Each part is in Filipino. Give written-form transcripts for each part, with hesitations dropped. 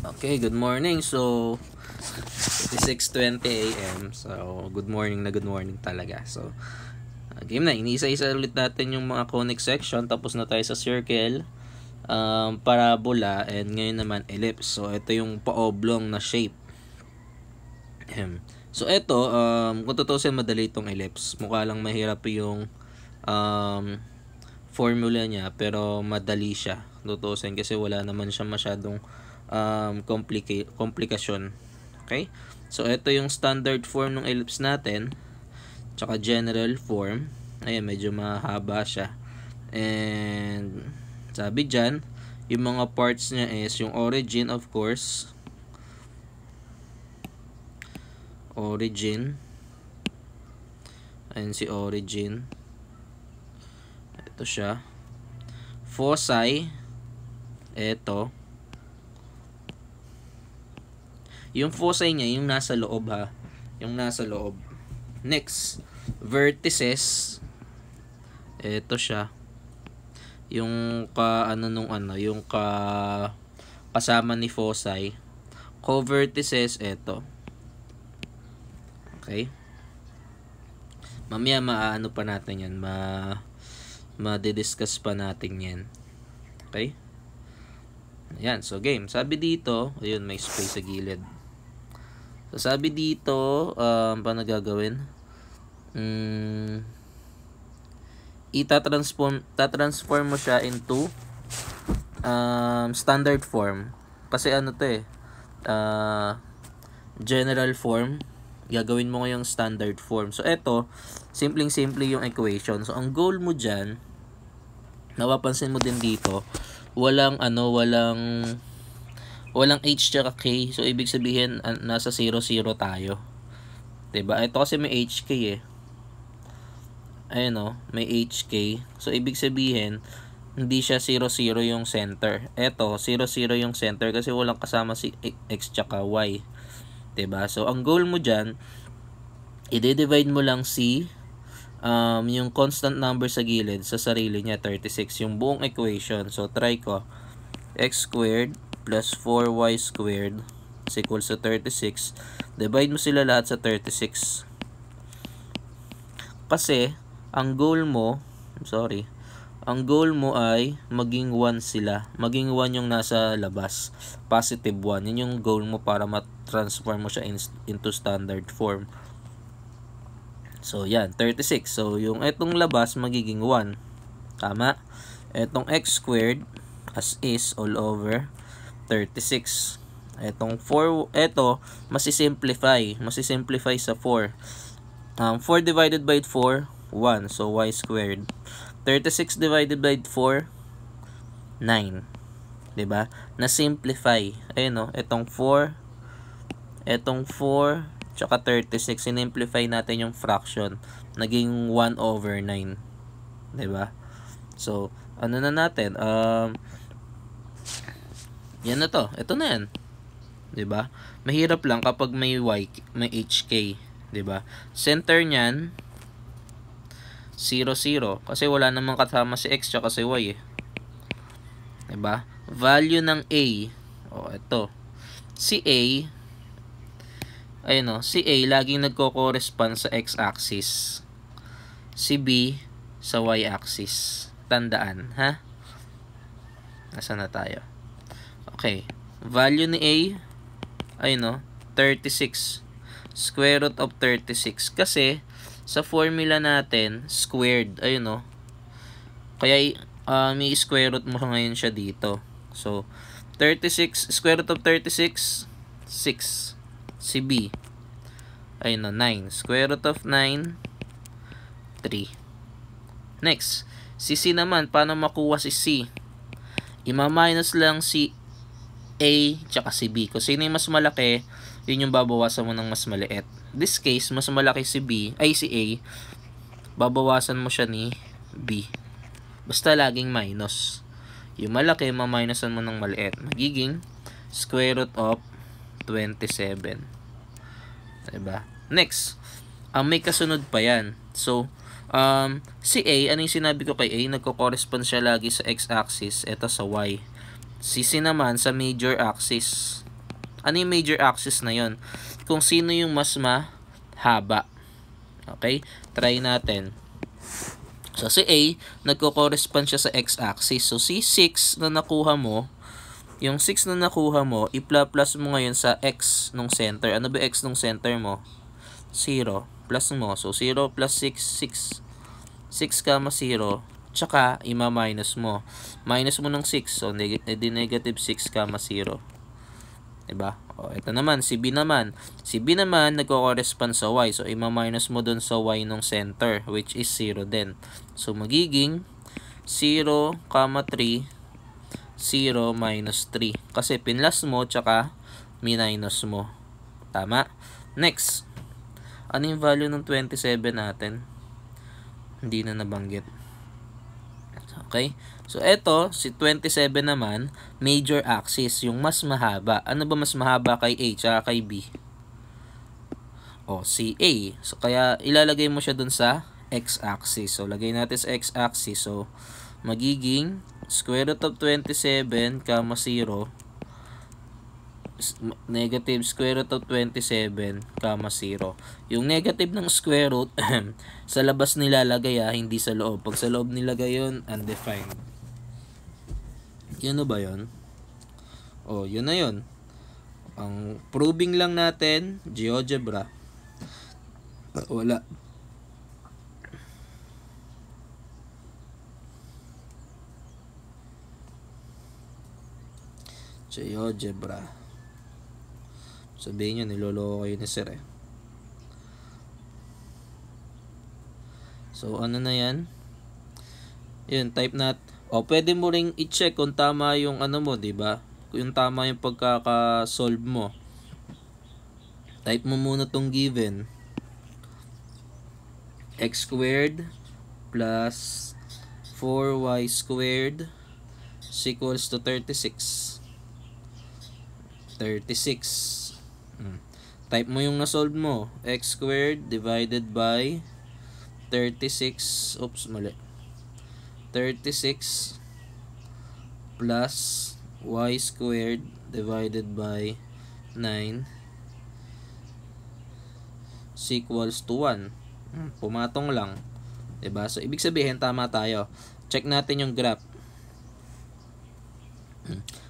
Okay, good morning. So, it's 6:20 a.m. So, good morning talaga. So, game na. Inisa-isa ulit natin yung mga conic section. Tapos na tayo sa circle, parabola, and ngayon naman ellipse. So, ito yung pa-oblong na shape. So, ito, kung tutusin madali itong ellipse. Mukha lang mahirap yung formula niya, pero madali siya tutusin kasi wala naman siya masyadong komplikasyon. Okay? So, ito yung standard form ng ellipse natin. Tsaka general form. Ayan, medyo mahaba siya. And, sabi dyan, yung mga parts niya is yung origin, of course. Origin. Ayan si origin. Ito siya. Foci. Ito. Yung foci niya, yung nasa loob ha. Yung nasa loob. Next, vertices. Ito siya. Yung kasama ni foci. Co-vertices, ito. Okay? Mamaya maano pa natin yan. Ma-discuss pa natin yan. Okay? Ayan, so game. Sabi dito, ayun, may space sa gilid. So, sabi dito, paano gagawin? Tatransform mo siya into standard form. Kasi ano to general form. Gagawin mo ngayong standard form. So, eto, simpleng-simple yung equation. So, ang goal mo dyan, napapansin mo din dito, walang H tsaka K. So, ibig sabihin, nasa 0, 0 tayo. Diba? Ito kasi may HK eh. Ayun o, may HK. So, ibig sabihin, hindi siya 0, 0 yung center. Ito, 0, 0 yung center kasi walang kasama si X tsaka Y. Diba? So, ang goal mo dyan, i-divide mo lang yung constant number sa gilid sa sarili niya, 36. Yung buong equation. So, try ko. X squared plus 4y squared is equals to 36. Divide mo sila lahat sa 36. Kasi, ang goal mo ay maging 1 sila. Maging 1 yung nasa labas. Positive 1. Yun yung goal mo para ma-transform mo siya into standard form. So, yan. 36. So, yung etong labas magiging 1. Tama? Etong x squared as is all over 36. Etong 4, masisimplify sa 4. 4 divided by 4, 1. So, y squared. 36 divided by 4, 9. Diba? Na-simplify. Ayun o, etong 4, tsaka 36. Sinimplify natin yung fraction. Naging 1 over 9. Diba? So, ano na natin? Yan na to. Ito na yan. 'Di ba? Mahirap lang kapag may HK, 'di ba? Center niyan 0, 0 kasi wala namang kasama si X tsaka si Y eh. 'Di ba? Value ng A. Ito. Si A si A laging nagko-correspond sa X axis. Si B sa Y axis. Tandaan, ha? Nasaan na tayo? Okay. Value ni A 36. Square root of 36. Kasi, sa formula natin, squared. Kaya, may square root mo ngayon siya dito. So, 36, square root of 36, 6. Si B. 9. Square root of 9, 3. Next, si C naman, paano makuha si C? Ima-minus lang si A tsaka si B. Kung sino yung mas malaki, yun yung babawasan mo ng mas maliit. This case, mas malaki si A, babawasan mo siya ni B. Basta laging minus. Yung malaki, ma-minusan mo ng maliit. Magiging square root of 27. Diba? Next, may kasunod pa yan. So, si A, ano yung sinabi ko kay A? Nagko-correspond siya lagi sa x-axis. Ito sa y. Si C naman sa major axis. Ano yung major axis na yon? Kung sino yung mas mahaba. Okay? Try natin. So, si A, nagko-correspond siya sa x-axis. So, si 6 na nakuha mo, yung 6 na nakuha mo, i-plus mo ngayon sa x nung center. Ano ba x nung center mo? 0. Plus mo. So, 0 plus 6, 6. 6, 0. Tsaka, ima-minus mo. Minus mo ng 6. So, negative 6, 0. Diba? O, ito naman, si B naman. Si B naman, nagko-correspond sa Y. So, ima-minus mo dun sa Y nung center, which is 0 din. So, magiging 0, 3, 0, minus 3. Kasi pinlas mo, tsaka minus mo. Tama? Next. Ano yung value ng 27 natin? Hindi na nabanggit. Okay? So, eto, si 27 naman, major axis, yung mas mahaba. Ano ba mas mahaba kay A tsaka kay B? O, si A. So, kaya ilalagay mo siya dun sa x-axis. So, lagay natin sa x-axis. So, magiging square root of 27, 0, negative square root of 27, 0. Yung negative ng square root, sa labas nilalagay hindi sa loob. Pag sa loob nilagay yun, undefined. Yun na ba yun? O, yun na yun. Ang proving lang natin, GeoGebra. Wala. GeoGebra. Sabihin nyo, niloloko kayo ni sir eh. So, ano na yan? Yun, type nat. O, pwede mo ring i-check kung tama yung ano mo, diba? Kung tama yung pagkaka-solve mo. Type mo muna tong given. X squared plus 4y squared is equals to 36. 36. Type mo yung na-solve mo. X squared divided by 36. Oops, mali. 36 plus y squared divided by 9 is equals to 1. Pumatong lang. Diba? So, ibig sabihin, tama tayo. Check natin yung graph.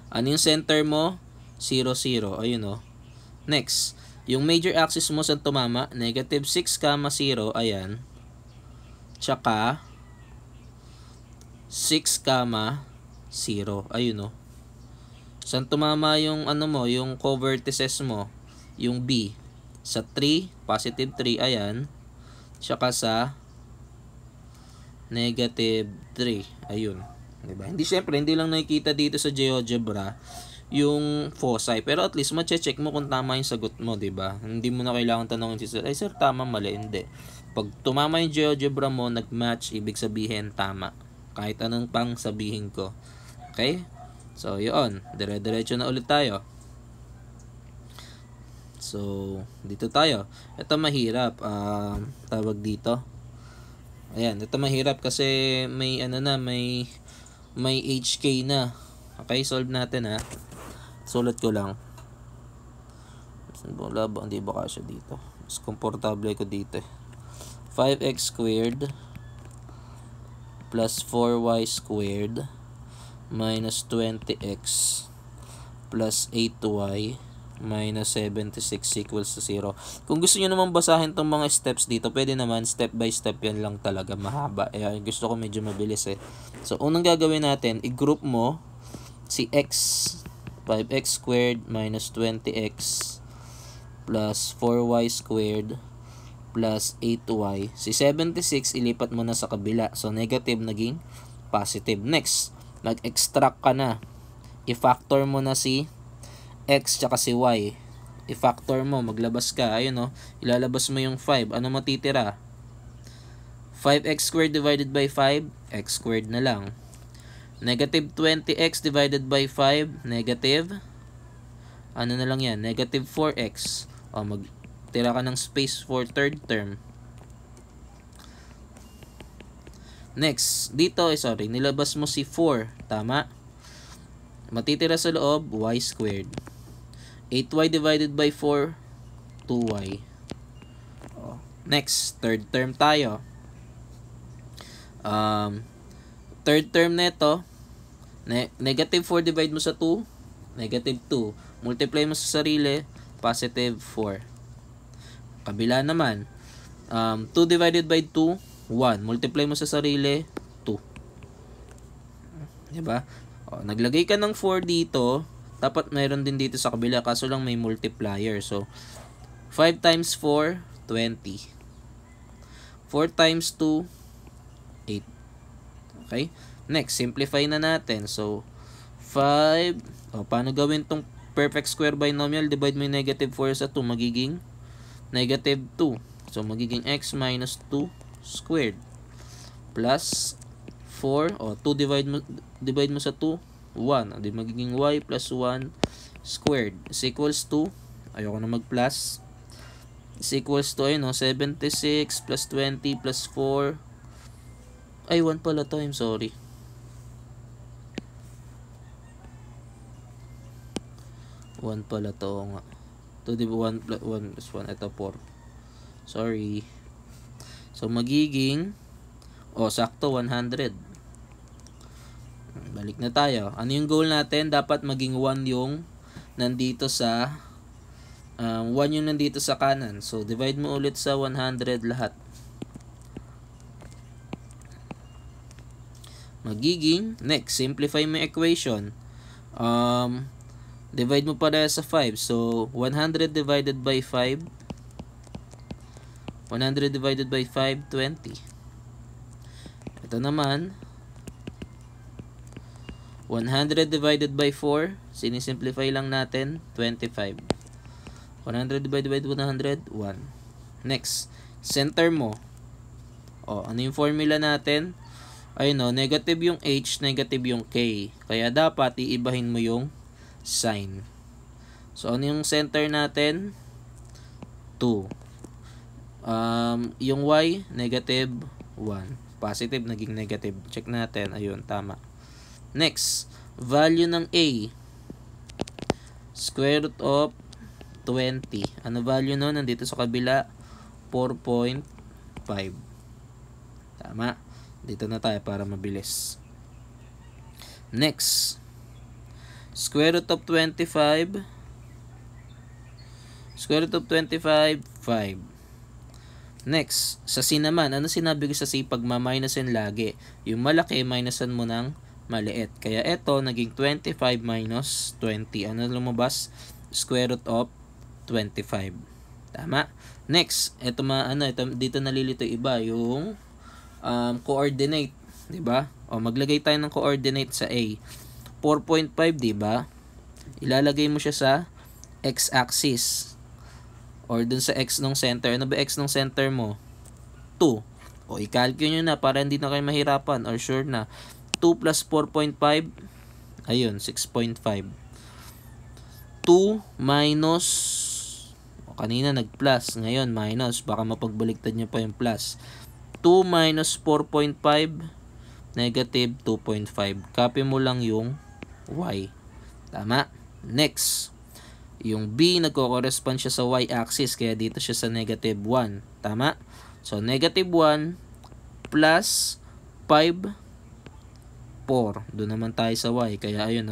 Ano yung center mo? 0, 0. Ayun o. Next. Yung major axis mo saan tumama? Negative 6, 0. Ayan. Tsaka 6, 0. Ayun o. Saan tumama yung ano mo? Yung co-vertices mo? Yung B. Sa 3, positive 3. Ayan. Tsaka sa negative 3. Ayun. Diba? Hindi, syempre, hindi lang nakikita dito sa GeoGebra yung foci. Pero at least, ma-check mo kung tama yung sagot mo, diba? Hindi mo na kailangan tanongin si sir, ay sir, tama, mali. Hindi. Pag tumama yung GeoGebra mo, nag-match, ibig sabihin, tama. Kahit anong pang sabihin ko. Okay? So, yun. Dire-diretso na ulit tayo. So, dito tayo. Ito mahirap. Tawag dito. Ayan, ito mahirap kasi may ano na, may HK na. Okay, solve natin ha. Sulat ko lang. Wala ba? Hindi ba kasya dito? Mas komportable ko dito. 5x squared plus 4y squared minus 20x plus 8y minus 76 equals to 0. Kung gusto nyo naman basahin tong mga steps dito, pwede naman step by step yan lang talaga, mahaba. Gusto ko medyo mabilis eh. So, unang gagawin natin, i-group mo si x, 5x squared minus 20x plus 4y squared plus 8y. Si 76, ilipat mo na sa kabila. So, negative naging positive. Next, mag-extract ka na. I-factor mo na si x tsaka si y. I-factor mo, maglabas ka. Ayun o, ilalabas mo yung 5. Ano matitira? 5x squared divided by 5, x squared na lang. Negative 20x divided by 5, negative. Ano na lang yan? Negative 4x. O, magtira ka ng space for third term. Next, dito, nilabas mo si 4. Tama? Matitira sa loob, y squared. 8y divided by 4, 2y. Next, third term tayo. Third term neto, negative 4 divide mo sa 2, negative 2. Multiply mo sa sarili, positive 4. Kabila naman, 2 divided by 2, 1. Multiply mo sa sarili, 2. Diba? Naglagay ka ng 4 dito, dapat mayroon din dito sa kabila, kaso lang may multiplier. So, 5 times 4, 20. 4 times 2, 8. Okay? Next, simplify na natin. So, 5. Paano gawin tong perfect square binomial? Divide mo yung negative 4 sa 2. Magiging negative 2. So, magiging x minus 2 squared. Plus 4. 2 divide mo sa 2. 1. Di magiging y plus 1 squared. Is equals to, ayoko na mag-plus. Is equals to, 76 plus 20 plus 4. Ay, 1 pala to. I'm sorry. 1 pala to nga. 2 di ba 1 plus 1. Ito 4. Sorry. So, magiging, sakto 100. Balik na tayo. Ano yung goal natin? Dapat maging 1 yung nandito sa 1 yung nandito sa kanan. So, divide mo ulit sa 100 lahat. Magiging, next, simplify mo yung equation. Divide mo para sa 5. So, 100 divided by 5. 100 divided by 5, 20. Ito naman, 100 divided by 4. Sinisimplify lang natin, 25. 100 divided by 100, 1. Next, center mo. Ano yung formula natin? Negative yung h, negative yung k. Kaya dapat iibahin mo yung sign. So, ano yung center natin? 2. Yung y, negative 1. Positive, naging negative. Check natin. Ayun, tama. Next, value ng a. Square root of 20. Ano value nun? Nandito sa kabila, 4.5. Tama. Dito na tayo para mabilis. Next, square root of 25. Square root of 25, 5. Next, sa c naman. Ano sinabi ko sa c? Pag ma-minusin lagi. Yung malaki, minusan mo ng maliit. Kaya ito, naging 25 minus 20. Ano lumabas? Square root of 25. Tama? Next, ito dito nalilito iba yung coordinate, 'di ba? Maglagay tayo ng coordinate sa A. 4.5, 'di ba? Ilalagay mo siya sa x-axis or dun sa x ng center. Ano ba x ng center mo? 2. I-calculate nyo na para hindi na kayo mahirapan or sure na. 2 plus 4.5, ayun, 6.5. 2 minus, kanina nag-plus, ngayon minus, baka mapagbaliktad nyo pa yung plus. 2 minus 4.5, negative 2.5. Copy mo lang yung y. Tama? Next, yung b, nagko-correspond siya sa y-axis, kaya dito siya sa negative 1. Tama? So, negative 1 plus 5, 4. Doon naman tayo sa y, kaya ayun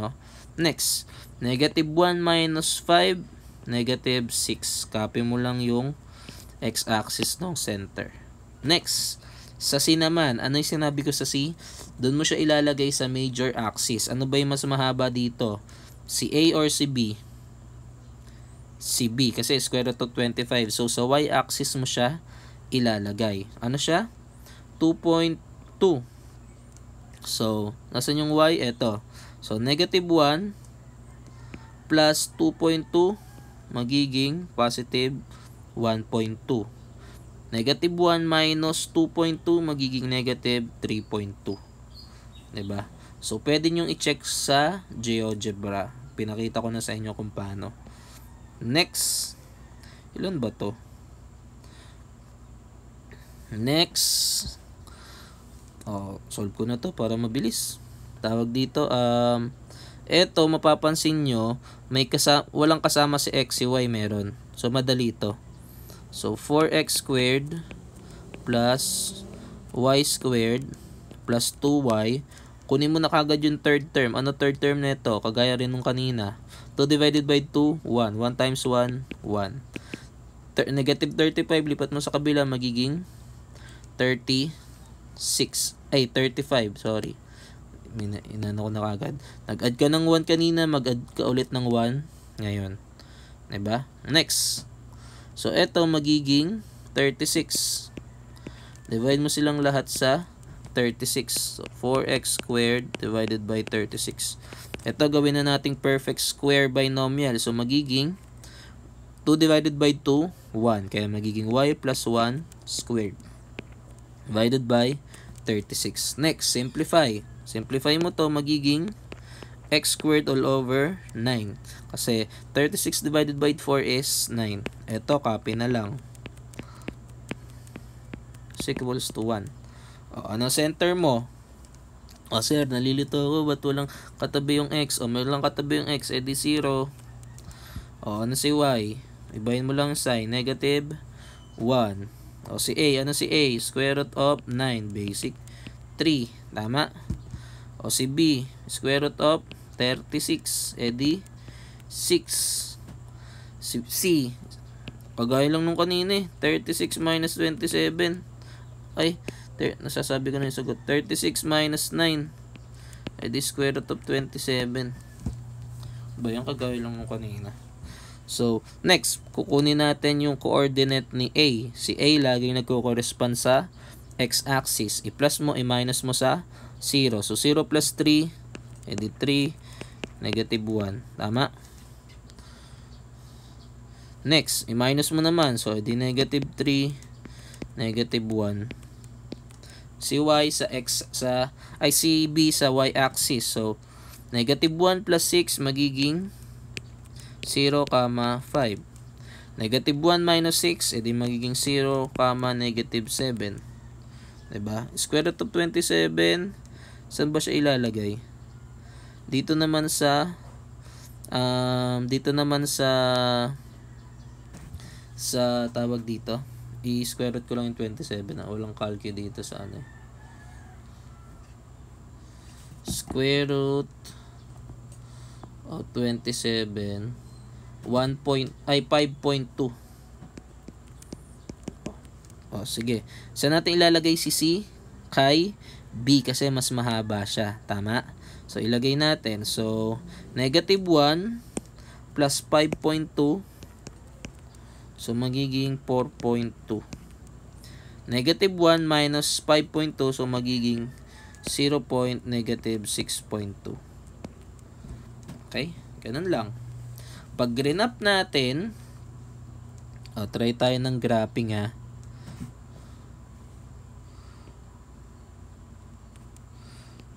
Next, negative 1 minus 5, negative 6. Copy mo lang yung x-axis ng center. Next, sa C naman, ano yung sinabi ko sa C? Doon mo siya ilalagay sa major axis. Ano ba yung mas mahaba dito? Si A or si B? Si B, kasi square root of 25. So, sa y-axis mo siya ilalagay. Ano siya? 2.2. So, nasan yung y? Ito. So, negative 1 plus 2.2 magiging positive 1.2. Negative 1 minus 2.2 magiging negative 3.2. Diba? So, pwede nyong i-check sa GeoGebra. Pinakita ko na sa inyo kung paano. Next. Ilan ba to? Next. Solve ko na to para mabilis. Tawag dito, Eto, mapapansin nyo, walang kasama si x, si y meron. So, madali ito. So, 4x squared plus y squared plus 2y. Kunin mo na kagad yung third term. Ano third term nito? Kagaya rin nung kanina. 2 divided by 2, 1. 1 times 1, 1. Negative 35, lipat mo sa kabila, magiging 36. Ay, 35, sorry. Inano ko na kagad. Nag-add ka ng 1 kanina, mag-add ka ulit ng 1 ngayon. Diba? Next. So, eto magiging 36. Divide mo silang lahat sa 36. So, 4x squared divided by 36. Ito, gawin na nating perfect square binomial. So, magiging 2 divided by 2, 1. Kaya magiging y plus 1 squared divided by 36. Next, simplify. Simplify mo to, magiging x squared all over 9. Kasi 36 divided by 4 is 9. Ito, copy na lang. Is equals to 1. O, ano center mo? O sir, nalilito ako. Ba't walang katabi yung x? O, may lang katabi yung x. Eh di 0. O, ano si y? Ibahin mo lang sign. Negative 1. O, si a. Ano si a? Square root of 9. Basic 3. Tama? O, si b. Square root of 36. Eh di 6. Si c. Pagaya lang nung kanina eh. 36 minus 27. Ay, nasasabi ko na yung sagot. 36 minus 9. Eh di square root of 27. Ba yan, kagaya lang nung kanina. So, next, kukunin natin yung coordinate ni A. Si A laging nagko-correspond sa x-axis. I-plus mo, i-minus mo sa 0. So, 0 plus 3, edi 3, negative 1. Tama? Next, i-minus mo naman. So, edi negative 3, negative 1. Si y sa x, si b sa y-axis. So, negative 1 plus 6 magiging 0, 5. Negative 1 minus 6, edi magiging 0, negative 7. Diba? Square root of 27, saan ba siya ilalagay? Dito naman sa tawag dito. I-square root ko lang yung 27. Walang calcu dito sa ano. Square root of 27 5.2. O, sige. Saan natin ilalagay si C? Kay B kasi mas mahaba siya. Tama? So, ilagay natin. So, negative 1 plus 5.2. So, magiging 4.2. Negative 1 minus 5.2. So, magiging 0. Negative 6.2. Okay? Ganun lang. Pag rinap natin, try tayo ng graphing ha.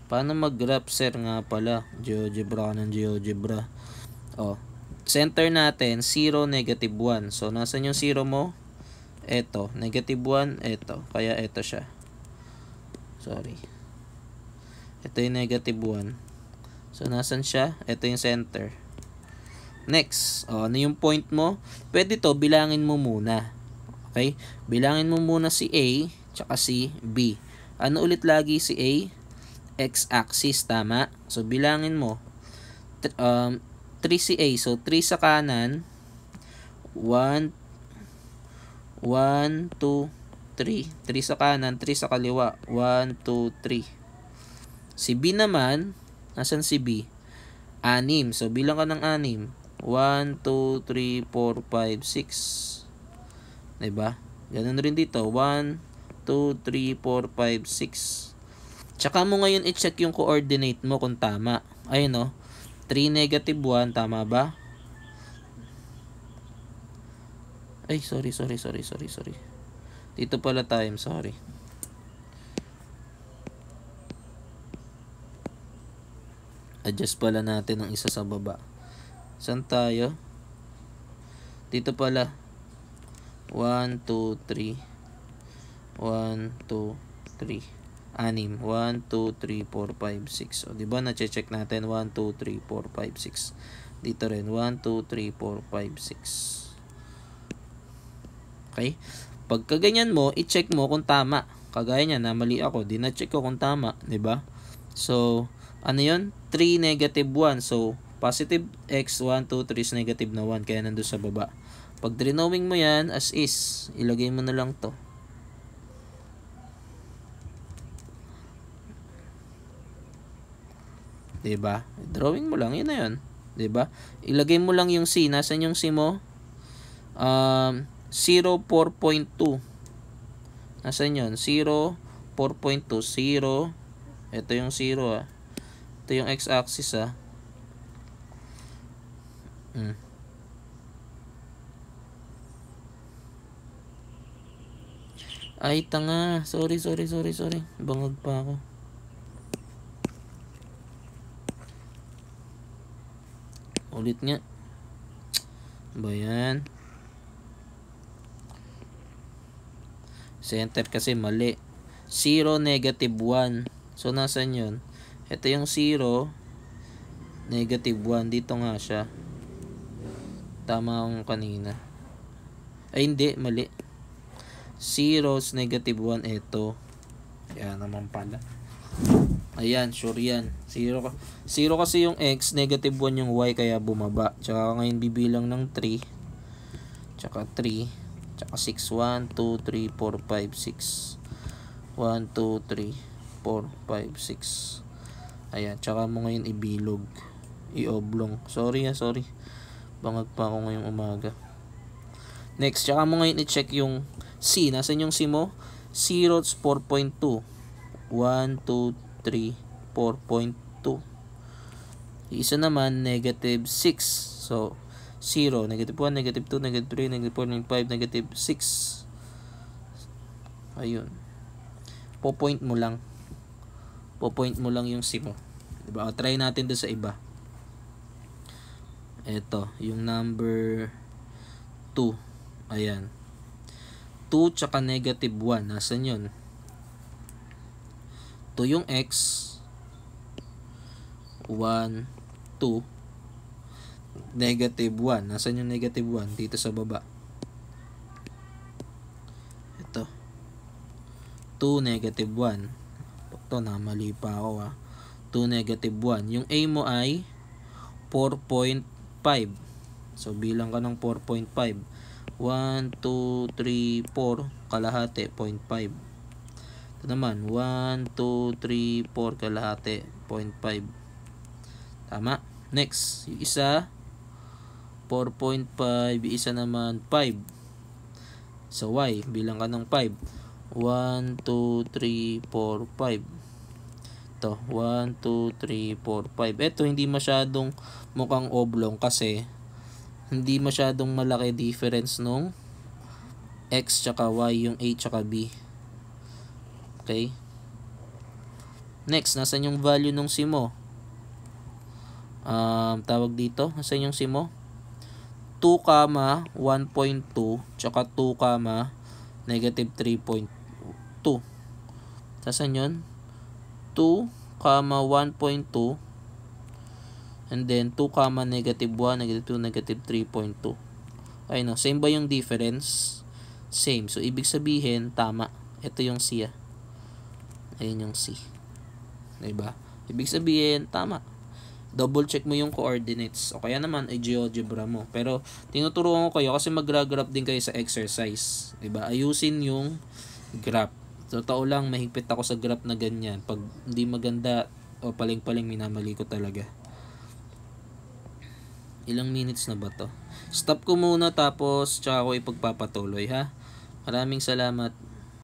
Paano mag-graph, sir, nga pala? GeoGebra ng GeoGebra. Center natin, 0, negative 1. So, nasan yung 0 mo? Eto. Negative 1, eto. Kaya eto siya. Sorry. Ito yung negative 1. So, nasan siya? Ito yung center. Next. Ano yung point mo? Pwede to, bilangin mo muna. Okay? Bilangin mo muna si A, tsaka si B. Ano ulit lagi si A? X-axis, tama? So, bilangin mo. 3 si A. So, 3 sa kanan. 1, 2, 3. 3 sa kanan, 3 sa kaliwa. 1, 2, 3. Si B naman, nasan si B? 6. So, bilang ka ng 6. 1, 2, 3, 4, 5, 6. Diba? Ganun rin dito. 1, 2, 3, 4, 5, 6. Tsaka mo ngayon i-check yung coordinate mo kung tama. Ayun 3, negative 1. Tama ba? Ay, sorry. Dito pala tayo. Sorry. Adjust pala natin ang isa sa baba. Saan tayo? Dito pala. 1, 2, 3. 1, 2, 3. Anim. 1, 2, 3, 4, 5, 6. O, diba? Na-check natin. 1, 2, 3, 4, 5, 6. Dito rin. 1, 2, 3, 4, 5, 6. Okay? Pagka ganyan mo, i-check mo kung tama. Kagaya niya, mali ako. Di na-check ko kung tama. Diba? So, ano yun? 3, negative 1. So, positive x, 1, 2, 3 is negative na 1. Kaya nandun sa baba. Pag drawing mo yan, as is, ilagay mo na lang to. Diba? Drawing mo lang, yun na yun. Diba? Ilagay mo lang yung C. Nasaan yung C mo? 0, 4.2. Nasaan yun? 0, 4.2. 0. Ito yung 0 ah. Ito yung x-axis ah. Ay, tanga. Sorry. Bangag pa ako. Ulit nga. Ba yan? Center kasi mali. 0, negative 1. So, nasan yun? Ito yung 0, negative 1. Dito nga siya. Tama ang kanina. Ay, hindi. Mali. 0, negative 1. Ito. Yan naman pala. Ayan, sure yan. 0 kasi yung x, negative 1 yung y, kaya bumaba. Tsaka ngayon bibilang ng 3. Tsaka 3. Tsaka 6. 1, 2, 3, 4, 5, 6. 1, 2, 3, 4, 5, 6. Ayan, tsaka mo ngayon ibilog. I-oblong. Sorry. Bangag pa ako ngayong umaga. Next, tsaka mo ngayon i-check yung C. Nasaan yung C mo? 0, 4.2. 1, 2, 3, 4.2. Isa naman, negative 6. So, 0, negative 1, negative 2, negative 3, negative 4, negative 5, negative 6. Ayun. Po-point mo lang. Po-point mo lang yung C mo. Diba? O, try natin doon sa iba. Ito, yung number 2. Ayan. 2 tsaka negative 1. Nasaan yun? 2 yung x. 1, 2. Negative 1. Nasaan yung negative 1? Dito sa baba. Ito. 2, negative 1. Ito, mali pa ako 2, negative 1. Yung a mo ay 4.5. So, bilang ka ng 4.5. 1, 2, 3, 4. Kalahati, 0.5. Ito naman, 1, 2, 3, 4. Kalahati, 0.5. Tama. Next, yung isa 4.5, yung isa naman 5. So y, bilang ka ng 5. 1, 2, 3, 4, 5. Ito, 1, 2, 3, 4, 5. Ito, hindi masyadong mukhang oblong kasi hindi masyadong malaki difference nung x tsaka y, yung a tsaka b. Okay? Next, nasan yung value nung c mo? Tawag dito, nasan yung c mo? 2, 1.2 tsaka 2, negative 3.2. Saan yun? 2, 1.2 and then 2, negative 1, negative 2, negative 3.2. Ayun, no? Same ba yung difference? Same. So, ibig sabihin, tama. Ito yung C. Ayun yung C. Diba? Ibig sabihin, tama. Double check mo yung coordinates. O kaya naman, ay GeoGebra mo. Pero, tinuturuan ko kayo kasi mag-graph din kayo sa exercise. Diba? Ayusin yung graph. Totoo lang, mahigpit ako sa graph na ganyan. Pag hindi maganda, o paling-paling, minamali ko talaga. Ilang minutes na ba to? Stop ko muna tapos tsaka ako ipagpapatuloy ha. Maraming salamat.